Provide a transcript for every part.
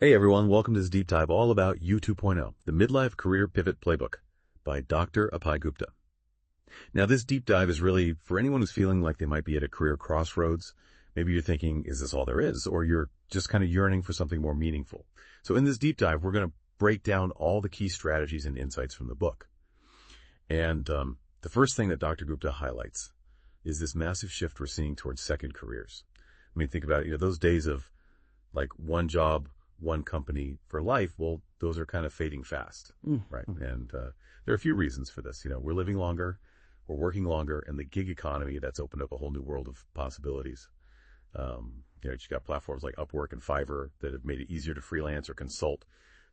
Hey everyone, welcome to this deep dive all about U 2.0, the Midlife Career Pivot Playbook by Dr. Apai Gupta. Now this deep dive is really for anyone who's feeling like they might be at a career crossroads. Maybe you're thinking, is this all there is? Or you're just kind of yearning for something more meaningful. So in this deep dive, we're going to break down all the key strategies and insights from the book. And the first thing that Dr. Gupta highlights is this massive shift we're seeing towards second careers. I mean, think about it, those days of like one job, one company for life, well, those are kind of fading fast, right? And there are a few reasons for this. We're living longer, we're working longer, and the gig economy, that's opened up a whole new world of possibilities. You've got platforms like Upwork and Fiverr that have made it easier to freelance or consult,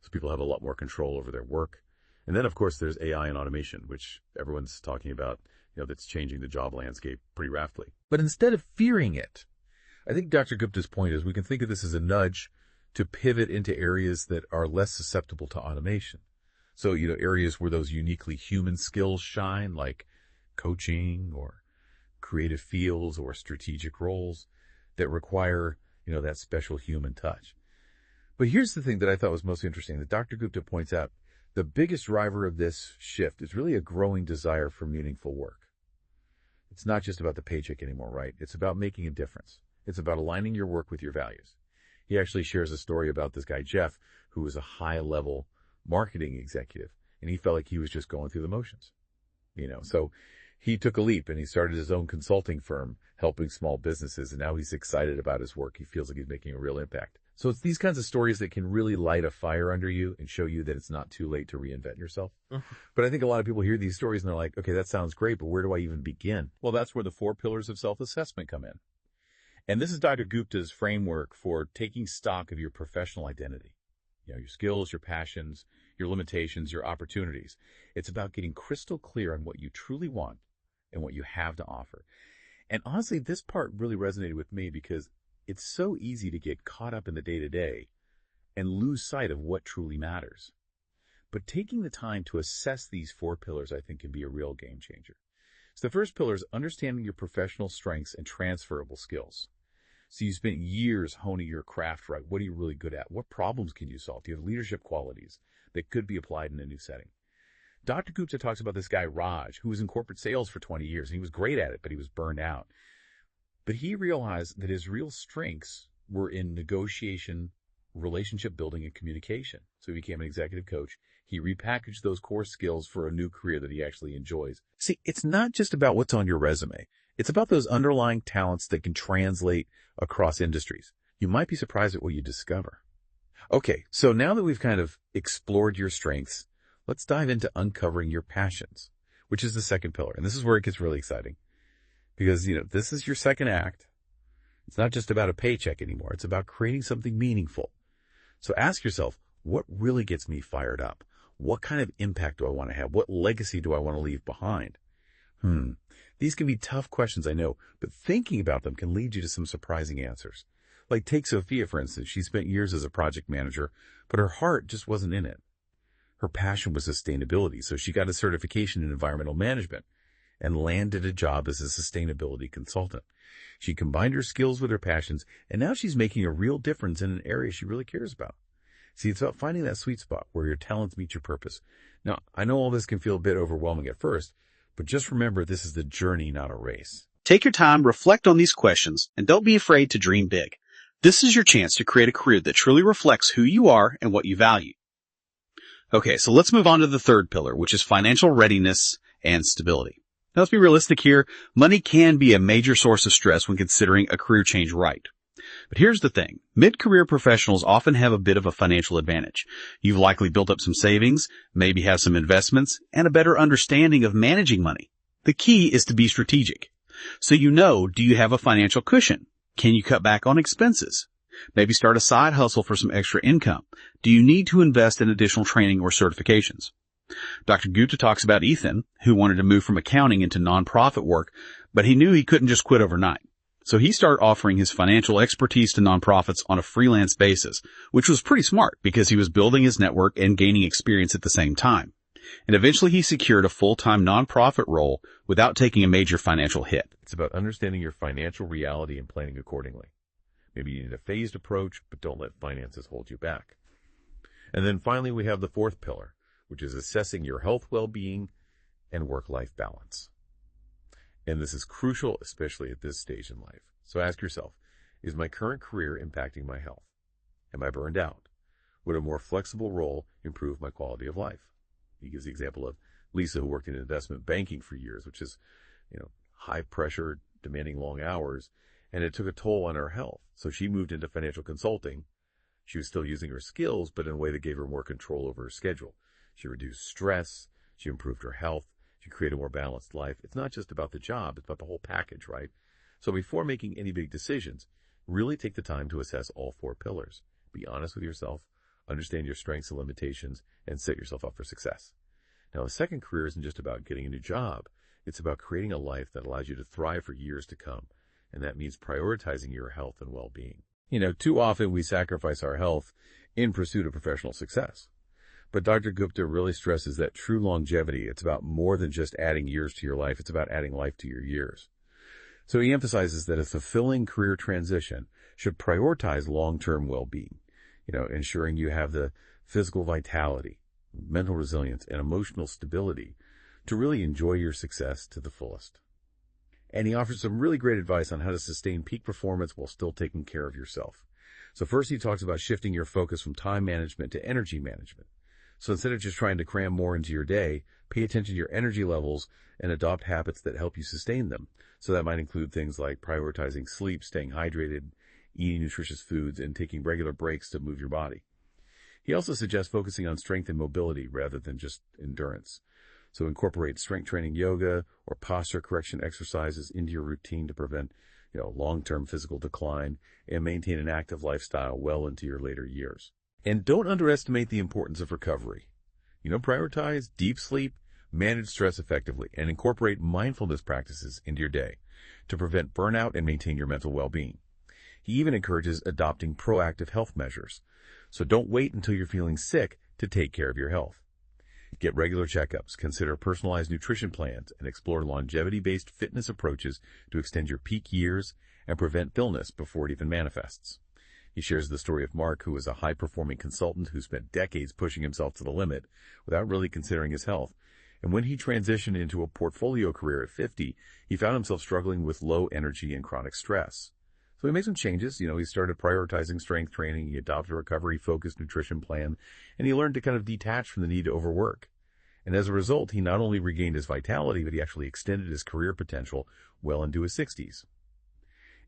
so people have a lot more control over their work. And then, of course, there's AI and automation, which everyone's talking about, that's changing the job landscape pretty rapidly. But instead of fearing it, I think Dr. Gupta's point is we can think of this as a nudge to pivot into areas that are less susceptible to automation. So, areas where those uniquely human skills shine, like coaching or creative fields or strategic roles that require, that special human touch. But here's the thing that I thought was most interesting, that Dr. Gupta points out. The biggest driver of this shift is really a growing desire for meaningful work. It's not just about the paycheck anymore, right? It's about making a difference. It's about aligning your work with your values. He actually shares a story about this guy, Jeff, who was a high-level marketing executive, and he felt like he was just going through the motions. So he took a leap, and he started his own consulting firm, helping small businesses, and now he's excited about his work. He feels like he's making a real impact. So it's these kinds of stories that can really light a fire under you and show you that it's not too late to reinvent yourself. But I think a lot of people hear these stories, and they're like, okay, that sounds great, but where do I even begin? Well, that's where the 4 pillars of self-assessment come in. And this is Dr. Gupta's framework for taking stock of your professional identity. Your skills, your passions, your limitations, your opportunities. It's about getting crystal clear on what you truly want and what you have to offer. And honestly, this part really resonated with me because it's so easy to get caught up in the day-to-day and lose sight of what truly matters. But taking the time to assess these 4 pillars, I think, can be a real game changer. So the first pillar is understanding your professional strengths and transferable skills. So you spent years honing your craft, right? What are you really good at? What problems can you solve? Do you have leadership qualities that could be applied in a new setting? Dr. Gupta talks about this guy, Raj, who was in corporate sales for 20 years. And he was great at it, but he was burned out. But he realized that his real strengths were in negotiation, relationship building, and communication. So he became an executive coach. He repackaged those core skills for a new career that he actually enjoys. See, it's not just about what's on your resume. It's about those underlying talents that can translate across industries. You might be surprised at what you discover. Okay, so now that we've kind of explored your strengths, let's dive into uncovering your passions, which is the second pillar. And this is where it gets really exciting because, this is your second act. It's not just about a paycheck anymore. It's about creating something meaningful. So ask yourself, what really gets me fired up? What kind of impact do I want to have? What legacy do I want to leave behind? These can be tough questions, I know, but thinking about them can lead you to some surprising answers. Like take Sophia, for instance. She spent years as a project manager, but her heart just wasn't in it. Her passion was sustainability, so she got a certification in environmental management and landed a job as a sustainability consultant. She combined her skills with her passions, and now she's making a real difference in an area she really cares about. See, it's about finding that sweet spot where your talents meet your purpose. Now, I know all this can feel a bit overwhelming at first, but just remember, this is the journey, not a race. Take your time, reflect on these questions, and don't be afraid to dream big. This is your chance to create a career that truly reflects who you are and what you value. Okay, so let's move on to the third pillar, which is financial readiness and stability. Now, let's be realistic here. Money can be a major source of stress when considering a career change right. But here's the thing. Mid-career professionals often have a bit of a financial advantage. You've likely built up some savings, maybe have some investments, and a better understanding of managing money. The key is to be strategic. So do you have a financial cushion? Can you cut back on expenses? Maybe start a side hustle for some extra income. Do you need to invest in additional training or certifications? Dr. Gupta talks about Ethan, who wanted to move from accounting into nonprofit work, but he knew he couldn't just quit overnight. So he started offering his financial expertise to nonprofits on a freelance basis, which was pretty smart because he was building his network and gaining experience at the same time. And eventually he secured a full-time nonprofit role without taking a major financial hit. It's about understanding your financial reality and planning accordingly. Maybe you need a phased approach, but don't let finances hold you back. And then finally, we have the fourth pillar, which is assessing your health, well-being, and work-life balance. And this is crucial, especially at this stage in life. So ask yourself, is my current career impacting my health? Am I burned out? Would a more flexible role improve my quality of life? He gives the example of Lisa, who worked in investment banking for years, which is, high pressure, demanding long hours, and it took a toll on her health. So she moved into financial consulting. She was still using her skills, but in a way that gave her more control over her schedule. She reduced stress. She improved her health. She created a more balanced life. It's not just about the job. It's about the whole package, right? So before making any big decisions, really take the time to assess all four pillars. Be honest with yourself, understand your strengths and limitations, and set yourself up for success. Now, a second career isn't just about getting a new job. It's about creating a life that allows you to thrive for years to come. And that means prioritizing your health and well-being. Too often we sacrifice our health in pursuit of professional success. But Dr. Gupta really stresses that true longevity, it's about more than just adding years to your life. It's about adding life to your years. So he emphasizes that a fulfilling career transition should prioritize long-term well-being, ensuring you have the physical vitality, mental resilience, and emotional stability to really enjoy your success to the fullest. And he offers some really great advice on how to sustain peak performance while still taking care of yourself. So first, he talks about shifting your focus from time management to energy management. So instead of just trying to cram more into your day, pay attention to your energy levels and adopt habits that help you sustain them. So that might include things like prioritizing sleep, staying hydrated, eating nutritious foods, and taking regular breaks to move your body. He also suggests focusing on strength and mobility rather than just endurance. So incorporate strength training yoga or posture correction exercises into your routine to prevent, long-term physical decline and maintain an active lifestyle well into your later years. And don't underestimate the importance of recovery. Prioritize deep sleep, manage stress effectively, and incorporate mindfulness practices into your day to prevent burnout and maintain your mental well-being. He even encourages adopting proactive health measures. So don't wait until you're feeling sick to take care of your health. Get regular checkups, consider personalized nutrition plans, and explore longevity-based fitness approaches to extend your peak years and prevent illness before it even manifests. He shares the story of Mark, who was a high-performing consultant who spent decades pushing himself to the limit without really considering his health. And when he transitioned into a portfolio career at 50, he found himself struggling with low energy and chronic stress. So he made some changes. He started prioritizing strength training. He adopted a recovery-focused nutrition plan, and he learned to kind of detach from the need to overwork. And as a result, he not only regained his vitality, but he actually extended his career potential well into his 60s.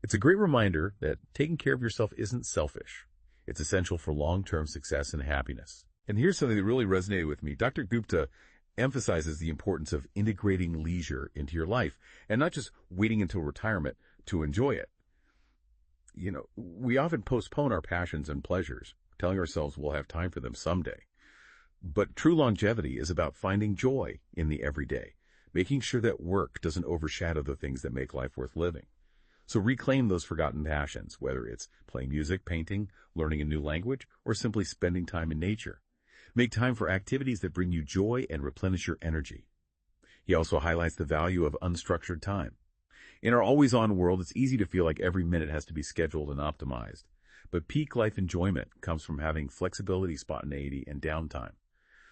It's a great reminder that taking care of yourself isn't selfish. It's essential for long-term success and happiness. And here's something that really resonated with me. Dr. Gupta emphasizes the importance of integrating leisure into your life and not just waiting until retirement to enjoy it. We often postpone our passions and pleasures, telling ourselves we'll have time for them someday. But true longevity is about finding joy in the everyday, making sure that work doesn't overshadow the things that make life worth living. So reclaim those forgotten passions, whether it's playing music, painting, learning a new language, or simply spending time in nature. Make time for activities that bring you joy and replenish your energy. He also highlights the value of unstructured time. In our always-on world, it's easy to feel like every minute has to be scheduled and optimized. But peak life enjoyment comes from having flexibility, spontaneity, and downtime.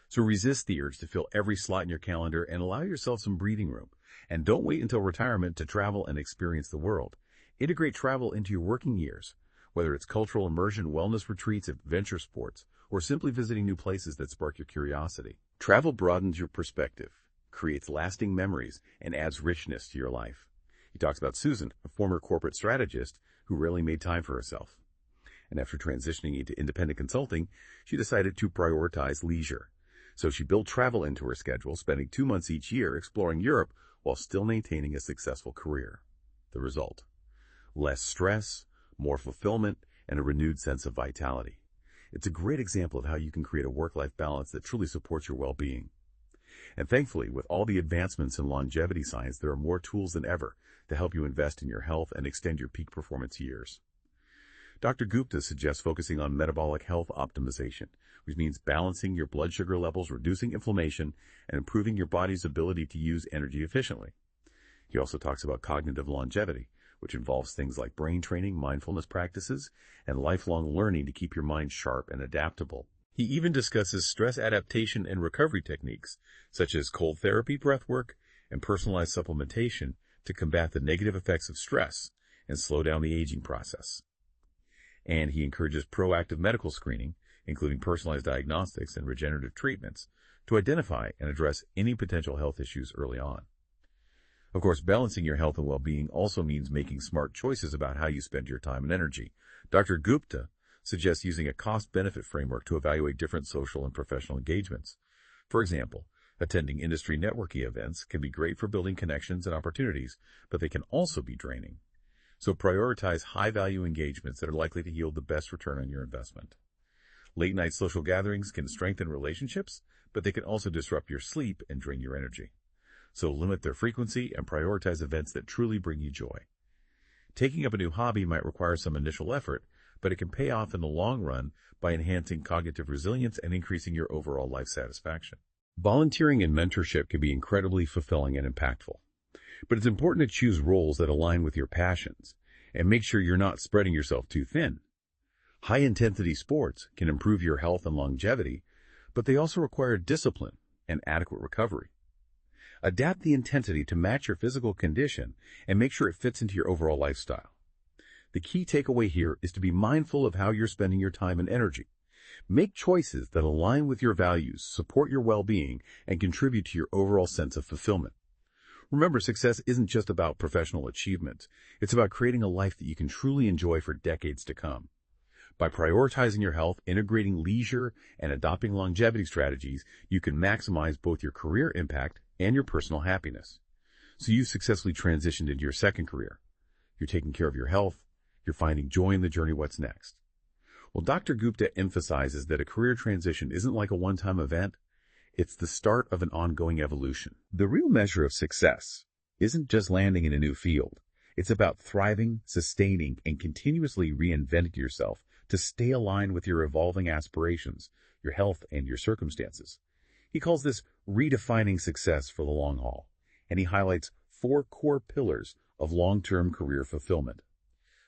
So resist the urge to fill every slot in your calendar and allow yourself some breathing room. And don't wait until retirement to travel and experience the world. Integrate travel into your working years, whether it's cultural immersion, wellness retreats, adventure sports, or simply visiting new places that spark your curiosity. Travel broadens your perspective, creates lasting memories, and adds richness to your life. He talks about Susan, a former corporate strategist who rarely made time for herself. And after transitioning into independent consulting, she decided to prioritize leisure. So she built travel into her schedule, spending 2 months each year exploring Europe while still maintaining a successful career. The result: less stress, more fulfillment, and a renewed sense of vitality. It's a great example of how you can create a work-life balance that truly supports your well-being. And thankfully, with all the advancements in longevity science, there are more tools than ever to help you invest in your health and extend your peak performance years. Dr. Gupta suggests focusing on metabolic health optimization, which means balancing your blood sugar levels, reducing inflammation, and improving your body's ability to use energy efficiently. He also talks about cognitive longevity, which involves things like brain training, mindfulness practices, and lifelong learning to keep your mind sharp and adaptable. He even discusses stress adaptation and recovery techniques, such as cold therapy, breath work, and personalized supplementation to combat the negative effects of stress and slow down the aging process. And he encourages proactive medical screening, including personalized diagnostics and regenerative treatments, to identify and address any potential health issues early on. Of course, balancing your health and well-being also means making smart choices about how you spend your time and energy. Dr. Gupta suggests using a cost-benefit framework to evaluate different social and professional engagements. For example, attending industry networking events can be great for building connections and opportunities, but they can also be draining. So prioritize high-value engagements that are likely to yield the best return on your investment. Late-night social gatherings can strengthen relationships, but they can also disrupt your sleep and drain your energy. So limit their frequency and prioritize events that truly bring you joy. Taking up a new hobby might require some initial effort, but it can pay off in the long run by enhancing cognitive resilience and increasing your overall life satisfaction. Volunteering and mentorship can be incredibly fulfilling and impactful, but it's important to choose roles that align with your passions and make sure you're not spreading yourself too thin. High-intensity sports can improve your health and longevity, but they also require discipline and adequate recovery. Adapt the intensity to match your physical condition and make sure it fits into your overall lifestyle. The key takeaway here is to be mindful of how you're spending your time and energy. Make choices that align with your values, support your well-being, and contribute to your overall sense of fulfillment. Remember, success isn't just about professional achievements. It's about creating a life that you can truly enjoy for decades to come. By prioritizing your health, integrating leisure, and adopting longevity strategies, you can maximize both your career impact and your personal happiness. So you've successfully transitioned into your second career. You're taking care of your health. You're finding joy in the journey. What's next? Well, Dr. Gupta emphasizes that a career transition isn't like a one-time event. It's the start of an ongoing evolution. The real measure of success isn't just landing in a new field. It's about thriving, sustaining, and continuously reinventing yourself to stay aligned with your evolving aspirations, your health, and your circumstances. He calls this redefining success for the long haul, and he highlights 4 core pillars of long-term career fulfillment.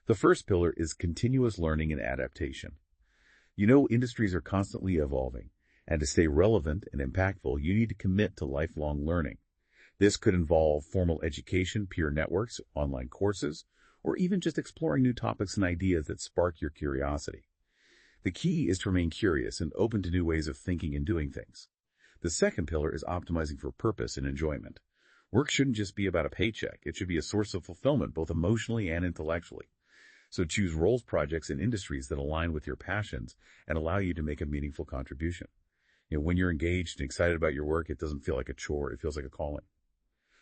The first pillar is continuous learning and adaptation. You know, industries are constantly evolving, and to stay relevant and impactful, you need to commit to lifelong learning. This could involve formal education, peer networks, online courses, or even just exploring new topics and ideas that spark your curiosity. The key is to remain curious and open to new ways of thinking and doing things. The second pillar is optimizing for purpose and enjoyment. Work shouldn't just be about a paycheck. It should be a source of fulfillment, both emotionally and intellectually. So choose roles, projects, and industries that align with your passions and allow you to make a meaningful contribution. When you're engaged and excited about your work, it doesn't feel like a chore. It feels like a calling.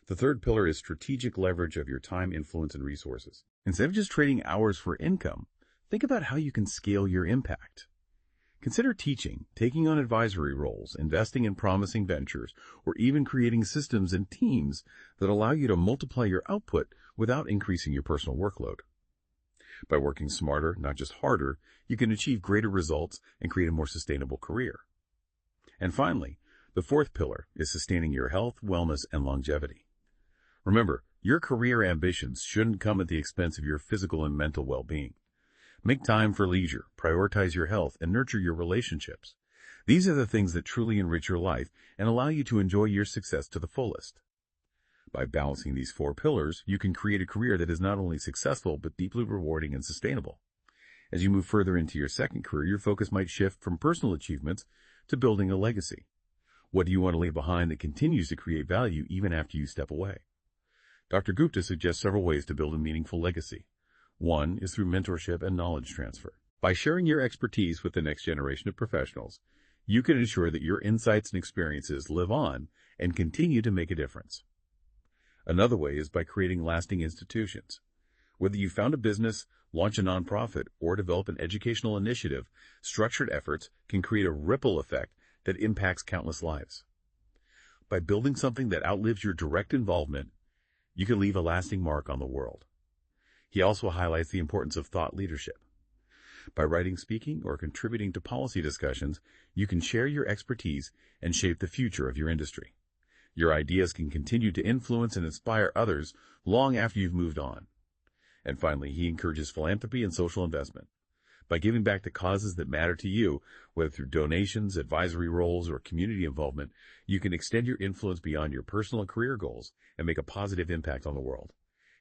The third pillar is strategic leverage of your time, influence, and resources. Instead of just trading hours for income, think about how you can scale your impact. Consider teaching, taking on advisory roles, investing in promising ventures, or even creating systems and teams that allow you to multiply your output without increasing your personal workload. By working smarter, not just harder, you can achieve greater results and create a more sustainable career. And finally, the fourth pillar is sustaining your health, wellness, and longevity. Remember, your career ambitions shouldn't come at the expense of your physical and mental well-being. Make time for leisure, prioritize your health, and nurture your relationships. These are the things that truly enrich your life and allow you to enjoy your success to the fullest. By balancing these 4 pillars, you can create a career that is not only successful, but deeply rewarding and sustainable. As you move further into your second career, your focus might shift from personal achievements to building a legacy. What do you want to leave behind that continues to create value even after you step away? Dr. Gupta suggests several ways to build a meaningful legacy. One is through mentorship and knowledge transfer. By sharing your expertise with the next generation of professionals, you can ensure that your insights and experiences live on and continue to make a difference. Another way is by creating lasting institutions. Whether you found a business, launch a nonprofit, or develop an educational initiative, structured efforts can create a ripple effect that impacts countless lives. By building something that outlives your direct involvement, you can leave a lasting mark on the world. He also highlights the importance of thought leadership. By writing, speaking, or contributing to policy discussions, you can share your expertise and shape the future of your industry. Your ideas can continue to influence and inspire others long after you've moved on. And finally, he encourages philanthropy and social investment. By giving back to causes that matter to you, whether through donations, advisory roles, or community involvement, you can extend your influence beyond your personal and career goals and make a positive impact on the world.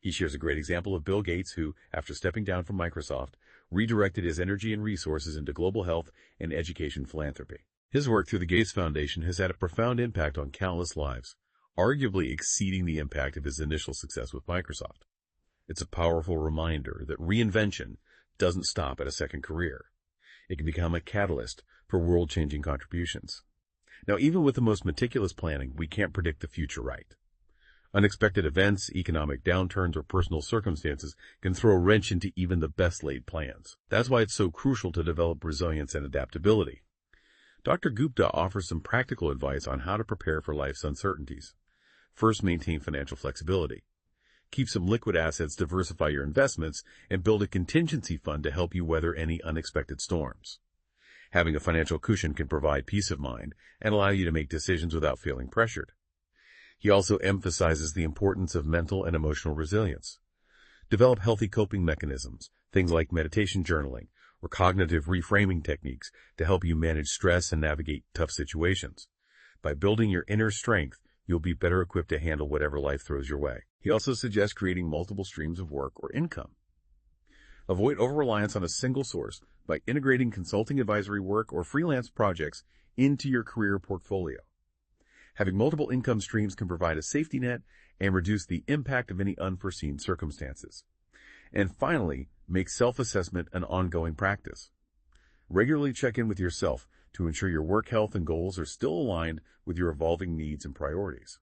He shares a great example of Bill Gates, who, after stepping down from Microsoft, redirected his energy and resources into global health and education philanthropy. His work through the Gates Foundation has had a profound impact on countless lives, arguably exceeding the impact of his initial success with Microsoft. It's a powerful reminder that reinvention doesn't stop at a second career. It can become a catalyst for world-changing contributions. Now, even with the most meticulous planning, we can't predict the future right. Unexpected events, economic downturns, or personal circumstances can throw a wrench into even the best-laid plans. That's why it's so crucial to develop resilience and adaptability. Dr. Gupta offers some practical advice on how to prepare for life's uncertainties. First, maintain financial flexibility. Keep some liquid assets, diversify your investments, and build a contingency fund to help you weather any unexpected storms. Having a financial cushion can provide peace of mind and allow you to make decisions without feeling pressured. He also emphasizes the importance of mental and emotional resilience. Develop healthy coping mechanisms, things like meditation journaling or cognitive reframing techniques to help you manage stress and navigate tough situations. By building your inner strength, you'll be better equipped to handle whatever life throws your way. He also suggests creating multiple streams of work or income. Avoid over-reliance on a single source by integrating consulting advisory work or freelance projects into your career portfolio. Having multiple income streams can provide a safety net and reduce the impact of any unforeseen circumstances. And finally, make self-assessment an ongoing practice. Regularly check in with yourself to ensure your work health and goals are still aligned with your evolving needs and priorities.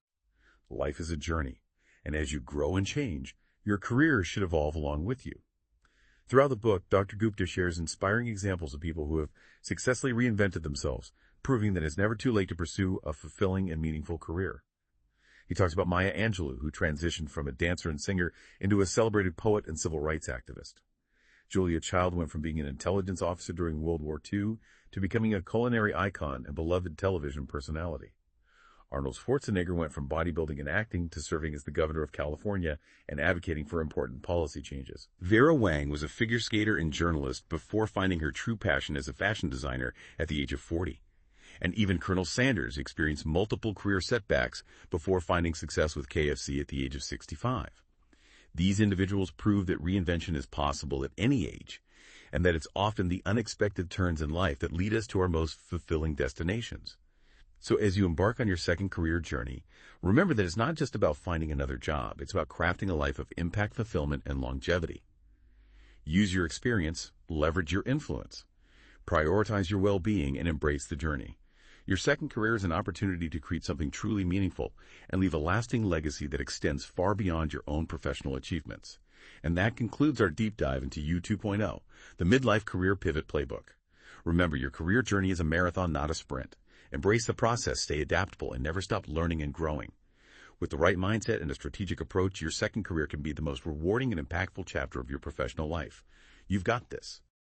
Life is a journey, and as you grow and change, your career should evolve along with you. Throughout the book, Dr. Gupta shares inspiring examples of people who have successfully reinvented themselves, proving that it's never too late to pursue a fulfilling and meaningful career. He talks about Maya Angelou, who transitioned from a dancer and singer into a celebrated poet and civil rights activist. Julia Child went from being an intelligence officer during World War II to becoming a culinary icon and beloved television personality. Arnold Schwarzenegger went from bodybuilding and acting to serving as the governor of California and advocating for important policy changes. Vera Wang was a figure skater and journalist before finding her true passion as a fashion designer at the age of 40. And even Colonel Sanders experienced multiple career setbacks before finding success with KFC at the age of 65. These individuals prove that reinvention is possible at any age, and that it's often the unexpected turns in life that lead us to our most fulfilling destinations. So as you embark on your second career journey, remember that it's not just about finding another job. It's about crafting a life of impact, fulfillment, and longevity. Use your experience, leverage your influence, prioritize your well-being, and embrace the journey. Your second career is an opportunity to create something truly meaningful and leave a lasting legacy that extends far beyond your own professional achievements. And that concludes our deep dive into You 2.0, the Midlife Career Pivot Playbook. Remember, your career journey is a marathon, not a sprint. Embrace the process, stay adaptable, and never stop learning and growing. With the right mindset and a strategic approach, your second career can be the most rewarding and impactful chapter of your professional life. You've got this.